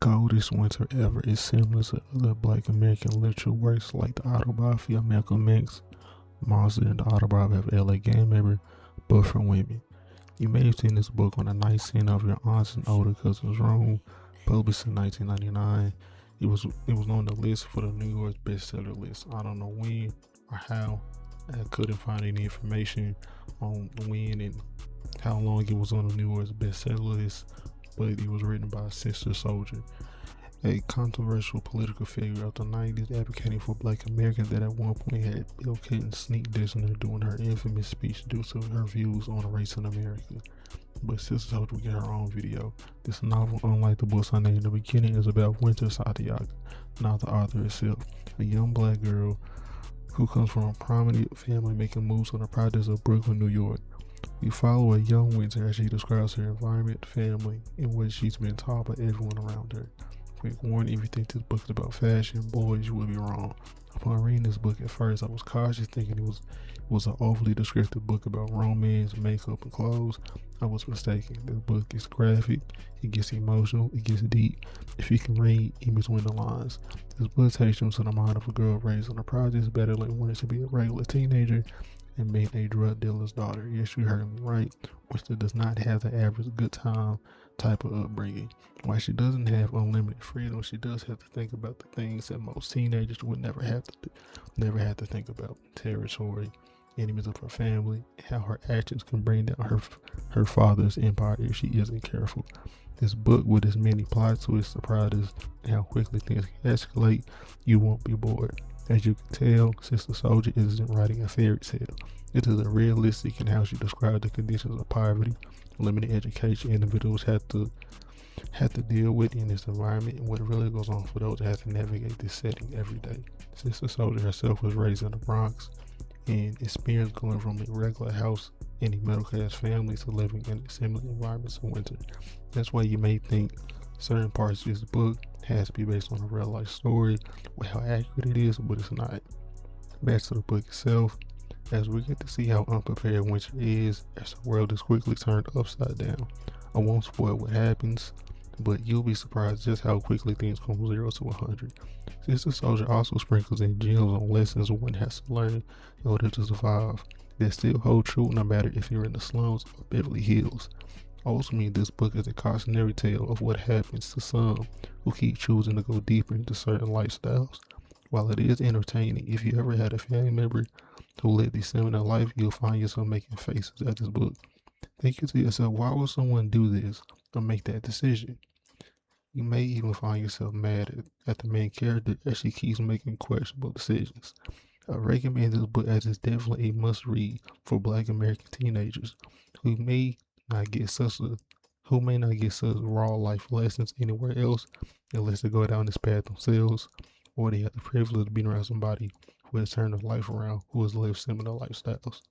Coldest Winter Ever is similar to other Black American literature works like the autobiography of Malcolm X, Monster, and the autobiography of L.A. Gang member, but for women. You may have seen this book on the nightstand of your aunt's and older cousin's room, published in 1999. It was on the list for the New York bestseller list. I don't know when or how. I couldn't find any information on when and how long it was on the New York bestseller list, but it was written by a sister soldier, a controversial political figure of the 90s advocating for black Americans that at one point had Bill Clinton sneak dissing her during her infamous speech due to her views on race in America. But Sister Soldier will get her own video. This novel, unlike the books I named in the beginning, is about Winter Santiago, not the author herself, a young black girl who comes from a prominent family making moves on the projects of Brooklyn, New York. We follow a young Winter as she describes her environment, family, and what she's been taught by everyone around her. Quick warning, if you think this book is about fashion, boys, you will be wrong. Upon reading this book at first, I was cautious thinking it was an overly descriptive book about romance, makeup, and clothes. I was mistaken. This book is graphic, it gets emotional, it gets deep. If you can read in between the lines, this book takes you into the mind of a girl raised on the projects, battling wanting to be a regular teenager and being a drug dealer's daughter. Yes, you heard me right. Winston does not have the average good time type of upbringing. While she doesn't have unlimited freedom, she does have to think about the things that most teenagers would never have to do, never have to think about: territory, enemies of her family, how her actions can bring down her father's empire if she isn't careful. This book, with its many plot twists, surprises, and how quickly things can escalate, you won't be bored. As you can tell, Sister Soldier isn't writing a fairy tale. It is a realistic in how she describes the conditions of poverty, limited education individuals have to deal with in this environment, and what really goes on for those that have to navigate this setting every day. Sister Soldier herself was raised in the Bronx and experienced going from a regular house in a middle class family to living in a similar environment in winter. That's why you may think certain parts of this book has to be based on a real life story with how accurate it is, but it's not. Back to the book itself, as we get to see how unprepared winter is as the world is quickly turned upside down. I won't spoil what happens, but you'll be surprised just how quickly things go from 0 to 100. Sister Soldier also sprinkles in gems on lessons one has to learn in order to survive that still hold true no matter if you're in the slums or Beverly Hills. Ultimately, this book is a cautionary tale of what happens to some who keep choosing to go deeper into certain lifestyles. While it is entertaining, if you ever had a family member who led the similar life, you'll find yourself making faces at this book. Think to yourself, why would someone do this or make that decision? You may even find yourself mad at the main character as she keeps making questionable decisions. I recommend this book as it's definitely a must read for black American teenagers who may not get such raw life lessons anywhere else unless they go down this path themselves, or they have the privilege of being around somebody who has turned their life around, who has lived similar lifestyles.